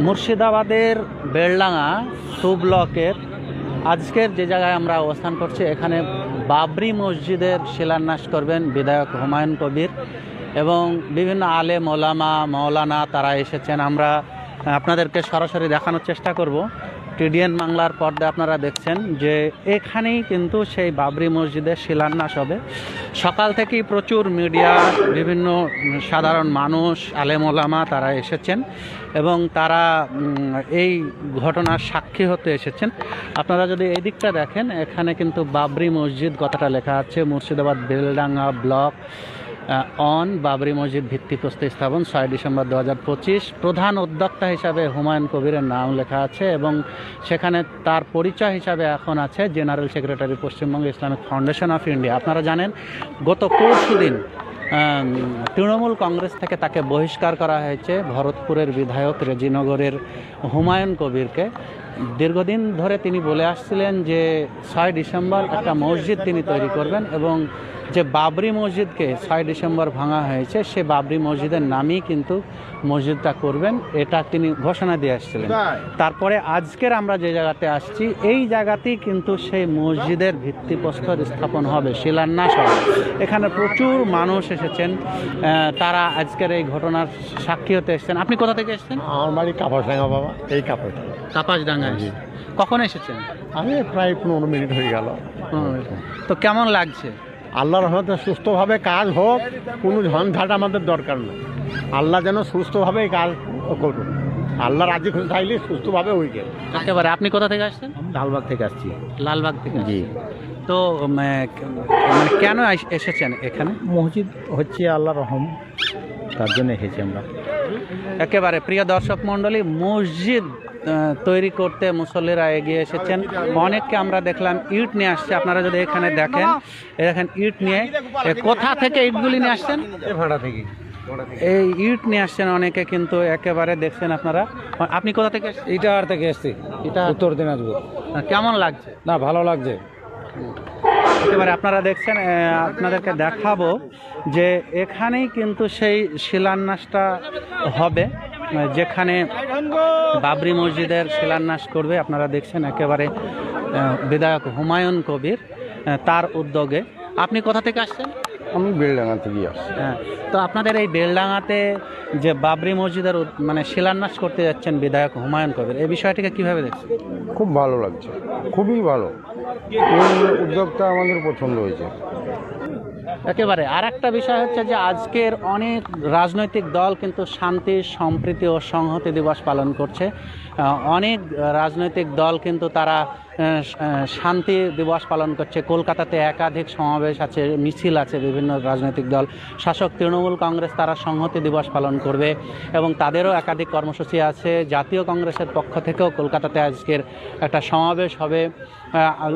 মুর্শিদাবাদের বেলডাঙ্গা টু ব্লকের আজকের যে জায়গায় আমরা অবস্থান করছি, এখানে বাবরি মসজিদের শিলান্যাস করবেন বিধায়ক হুমায়ুন কবির এবং বিভিন্ন আলেম ওলামা মৌলানা তারা এসেছেন। আমরা আপনাদেরকে সরাসরি দেখানোর চেষ্টা করব। টিডিএন বাংলার পর্দায় আপনারা দেখছেন যে এখানেই কিন্তু সেই বাবরি মসজিদের শিলান্যাস হবে। সকাল থেকেই প্রচুর মিডিয়া, বিভিন্ন সাধারণ মানুষ, আলেম ওলামা তারা এসেছেন এবং তারা এই ঘটনার সাক্ষী হতে এসেছেন। আপনারা যদি এই দিকটা দেখেন, এখানে কিন্তু বাবরি মসজিদ কথাটা লেখা আছে, মুর্শিদাবাদ বেলডাঙ্গা ব্লক অন বাবরি মসজিদ ভিত্তিপ্রস্তর স্থাপন 6 ডিসেম্বর 2025। প্রধান উদ্যোক্তা হিসাবে হুমায়ুন কবিরের নাম লেখা আছে এবং সেখানে তার পরিচয় হিসাবে এখন আছে general secretary Paschimbanga Islamic foundation of India. আপনারা জানেন গত পরশুদিন তৃণমূল কংগ্রেস থেকে তাকে বহিষ্কার করা হয়েছে, ভরতপুরের বিধায়ক রেজিনগরের হুমায়ুন কবিরকে। দীর্ঘদিন ধরে তিনি বলে আসছিলেন যে 6 ডিসেম্বর একটা মসজিদ তিনি তৈরি করবেন এবং যে বাবরি মসজিদকে 6 ডিসেম্বর ভাঙা হয়েছে সে বাবরি মসজিদের নামই কিন্তু মসজিদটা করবেন, এটা তিনি ঘোষণা দিয়ে আসছিলেন। তারপরে আজকের আমরা যে জায়গাতে আসছি, এই জায়গাতেই কিন্তু সেই মসজিদের ভিত্তিপ্রস্তর স্থাপন হবে, শিলান্যাস হবে। এখানে প্রচুর মানুষ এসেছেন, তারা আজকের এই ঘটনার সাক্ষী হতে এসেছেন। আপনি কোথা থেকে এসেছেন? আমার বাড়ি কাপাসডাঙ্গা বাবা, এই কাপাসডাঙ্গা। কখন এসেছেন? আমি প্রায় 15 মিনিট হয়ে গেল। তো কেমন লাগছে? আল্লাহর রহমতে সুস্থভাবে কাজ হোক, কোনো ঝঞ্ঝাট আমাদের দরকার নেই। আল্লাহ যেন সুস্থভাবে এই কাজ করুন, আল্লাহ রাজি খুশি থাকলে সুস্থভাবে হয়ে গেল একেবারে। আপনি কোথা থেকে আসছেন? লালবাগ থেকে আসছি। লালবাগ থেকে? জি। তো কেন এসেছেন এখানে? মসজিদ হচ্ছে আল্লাহর রহম, তার জন্য এসেছি আমরা। একেবারে প্রিয় দর্শক মণ্ডলী, মসজিদ তৈরি করতে মুসল্লিরা এগিয়ে এসেছেন। অনেককে আমরা দেখলাম ইট নিয়ে আসছে। আপনারা যদি এখানে দেখেন ইট নিয়ে, কোথা থেকে ইটগুলি নিয়ে আসছেন? ভাড়া থেকে এই ইট নিয়ে আসছেন অনেকে, কিন্তু একেবারে দেখছেন আপনারা। আপনি কোথা থেকে? ইটাহার থেকে এসছি। এটা উত্তর দিনাজপুর। কেমন লাগছে? না, ভালো লাগছে। একেবারে আপনারা দেখছেন, আপনাদেরকে দেখাবো যে এখানেই কিন্তু সেই শিলান্যাসটা হবে, যেখানে বাবরি মসজিদের শিলান্যাস করবে। আপনারা দেখছেন একেবারে বিধায়ক হুমায়ুন কবির, তার উদ্যোগে। আপনি কোথা থেকে আসছেন? আমি বেলডাঙ্গা থেকে আসছি। হ্যাঁ, তো আপনাদের এই বেলডাঙ্গাতে যে বাবরি মসজিদের শিলান্যাস করতে যাচ্ছেন বিধায়ক হুমায়ুন কবির, এই বিষয়টিকে কিভাবে দেখছেন? খুব ভালো লাগছে, খুবই ভালো। উদ্যোগটা আমাদের পছন্দ হয়েছে। একেবারে। আর একটা বিষয় হচ্ছে যে আজকের অনেক রাজনৈতিক দল কিন্তু শান্তি, সম্প্রীতি ও সংহতি দিবস পালন করছে। অনেক রাজনৈতিক দল কিন্তু তারা শান্তি দিবস পালন করছে। কলকাতাতে একাধিক সমাবেশ আছে, মিছিল আছে বিভিন্ন রাজনৈতিক দল। শাসক তৃণমূল কংগ্রেস তারা সংহতি দিবস পালন করবে এবং তাদেরও একাধিক কর্মসূচি আছে। জাতীয় কংগ্রেসের পক্ষ থেকেও কলকাতাতে আজকের একটা সমাবেশ হবে।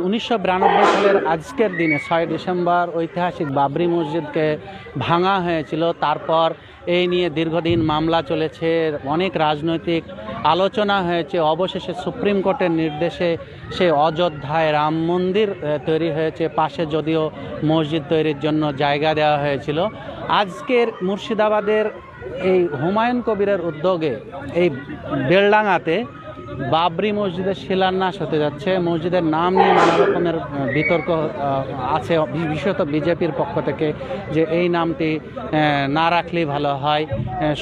1992 সালের আজকের দিনে 6 ডিসেম্বর ঐতিহাসিক বাবরি মসজিদকে ভাঙা হয়েছিল। তারপর এই নিয়ে দীর্ঘদিন মামলা চলেছে, অনেক রাজনৈতিক আলোচনা হয়েছে। অবশেষে সুপ্রিম কোর্টের নির্দেশে সেই অযোধ্যায় রাম মন্দির তৈরি হয়েছে। পাশে যদিও মসজিদ তৈরির জন্য জায়গা দেওয়া হয়েছিল। আজকের মুর্শিদাবাদের এই হুমায়ুন কবিরের উদ্যোগে এই বেলডাঙ্গাতে বাবরি মসজিদের শিলান্যাস হতে যাচ্ছে। মসজিদের নাম নিয়ে নানা রকমের বিতর্ক আছে, বিশেষত বিজেপির পক্ষ থেকে, যে এই নামটি না রাখলেই ভালো হয়।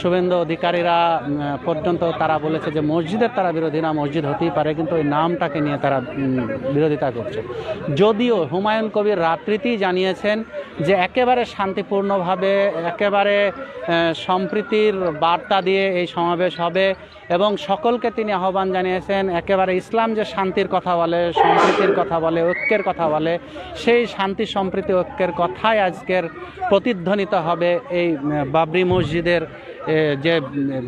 শুভেন্দু অধিকারীরা পর্যন্ত তারা বলেছে যে মসজিদের তারা বিরোধী না, মসজিদ হতেই পারে, কিন্তু ওই নামটাকে নিয়ে তারা বিরোধিতা করছে। যদিও হুমায়ুন কবির রাত্রিতেই জানিয়েছেন যে একেবারে শান্তিপূর্ণভাবে, একেবারে সম্প্রীতির বার্তা দিয়ে এই সমাবেশ হবে এবং সকলকে তিনি আহ্বান জানিয়েছেন একেবারে ইসলাম যে শান্তির কথা বলে, সম্প্রীতির কথা বলে, ঐক্যের কথা বলে, সেই শান্তি, সম্প্রীতি, ঐক্যের কথাই আজকের প্রতিধ্বনিত হবে এই বাবরি মসজিদের যে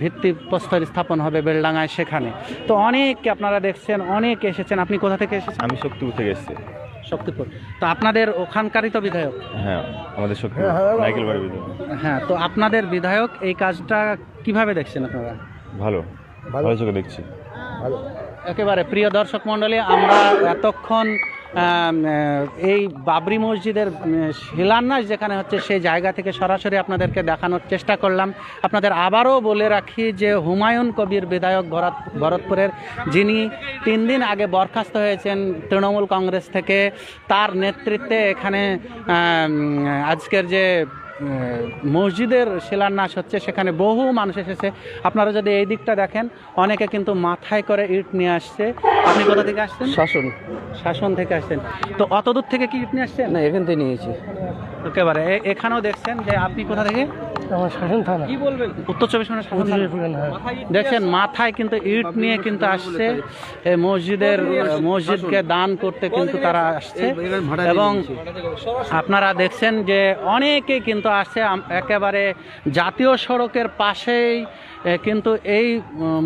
ভিত্তিপ্রস্তর স্থাপন হবে বেলডাঙ্গায়, সেখানে। তো অনেককে আপনারা দেখছেন, অনেক এসেছেন। আপনি কোথা থেকে এসেছেন? আমি শক্তিপুর থেকে এসেছি। শক্তিপুর। তো আপনাদের ওখানকারই তো বিধায়ক? হ্যাঁ, আমাদের শক্তিপুর নাইকেল বাড়ি বিধায়ক। হ্যাঁ, তো আপনাদের বিধায়ক এই কাজটা কিভাবে দেখছেন আপনারা? ভালো, ভালো চোখে দেখছি। একেবারে। প্রিয় দর্শক মণ্ডলী, আমরা এতক্ষণ এই বাবরি মসজিদের শিলান্যাস যেখানে হচ্ছে সেই জায়গা থেকে সরাসরি আপনাদেরকে দেখানোর চেষ্টা করলাম। আপনাদের আবারও বলে রাখি যে হুমায়ুন কবির বিধায়ক ভরতপুরের, যিনি 3 দিন আগে বরখাস্ত হয়েছেন তৃণমূল কংগ্রেস থেকে, তার নেতৃত্বে এখানে আজকের যে মসজিদের শিলান্যাস হচ্ছে সেখানে বহু মানুষ এসেছে। আপনারা যদি এই দিকটা দেখেন, অনেকে কিন্তু মাথায় করে ইট নিয়ে আসছে। আপনি কোথা থেকে আসছেন? শাসন থেকে আসছেন। তো অত দূর থেকে কি ইট নিয়ে আসছেন? না, এখান থেকে নিয়েছি। একেবারে এখানেও দেখছেন যে আপনি কোথা থেকে? আমার শাসন থানা। কি বলবেন? উত্তর চব্বিশ পরগনা শাসন থানা। দেখছেন মাথায় কিন্তু ইট নিয়ে কিন্তু আসছে, এই মসজিদকে দান করতে কিন্তু তারা আসছে। এবং আপনারা দেখছেন যে অনেকেই কিন্তু আসছে। একেবারে জাতীয় সড়কের পাশেই কিন্তু এই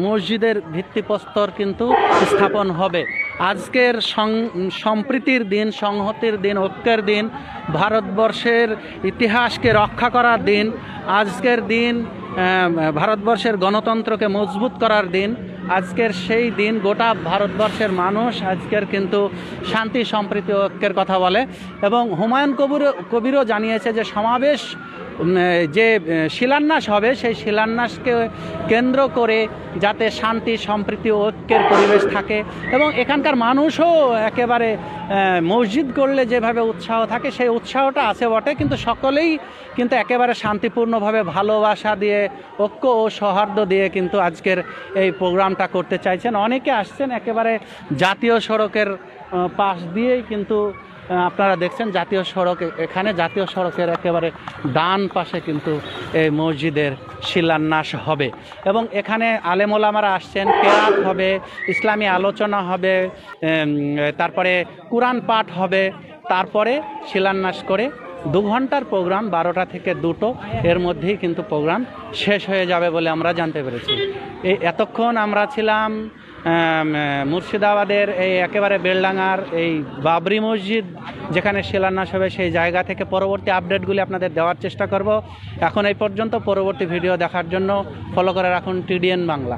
মসজিদের ভিত্তিপ্রস্তর কিন্তু স্থাপন হবে। আজকের সম্প্রীতির দিন, সংহতির দিন, ঐক্যের দিন, ভারতবর্ষের ইতিহাসকে রক্ষা করার দিন, আজকের দিন ভারতবর্ষের গণতন্ত্রকে মজবুত করার দিন। আজকের সেই দিন গোটা ভারতবর্ষের মানুষ আজকের কিন্তু শান্তি, সম্প্রীতি, ঐক্যের কথা বলে। এবং হুমায়ুন কবিরও জানিয়েছে যে সমাবেশ যে শিলান্যাস হবে, সেই শিলান্যাসকে কেন্দ্র করে যাতে শান্তি, সম্প্রীতি, ঐক্যের পরিবেশ থাকে। এবং এখানকার মানুষও একেবারে মসজিদ করলে যেভাবে উৎসাহ থাকে সেই উৎসাহটা আছে বটে, কিন্তু সকলেই কিন্তু একেবারে শান্তিপূর্ণভাবে ভালোবাসা দিয়ে, ঐক্য ও সৌহার্দ্য দিয়ে কিন্তু আজকের এই প্রোগ্রামটা করতে চাইছেন। অনেকে আসছেন একেবারে জাতীয় সড়কের পাশ দিয়েই কিন্তু আপনারা দেখছেন জাতীয় সড়ক, এখানে জাতীয় সড়কের একেবারে ডান পাশে কিন্তু এই মসজিদের শিলান্যাস হবে। এবং এখানে আলেম ওলামারা আসছেন, কেরাত হবে, ইসলামী আলোচনা হবে, তারপরে কুরআন পাঠ হবে, তারপরে শিলান্যাস করে 2 ঘন্টার প্রোগ্রাম, 12টা থেকে 2টো এর মধ্যেই কিন্তু প্রোগ্রাম শেষ হয়ে যাবে বলে আমরা জানতে পেরেছি। এতক্ষণ আমরা ছিলাম মুর্শিদাবাদের এই একেবারে বেলডাঙ্গার এই বাবরি মসজিদ যেখানে শিলান্যাস হবে সেই জায়গা থেকে। পরবর্তী আপডেটগুলি আপনাদের দেওয়ার চেষ্টা করব। এখন এই পর্যন্ত। পরবর্তী ভিডিও দেখার জন্য ফলো করে রাখুন TDN বাংলা।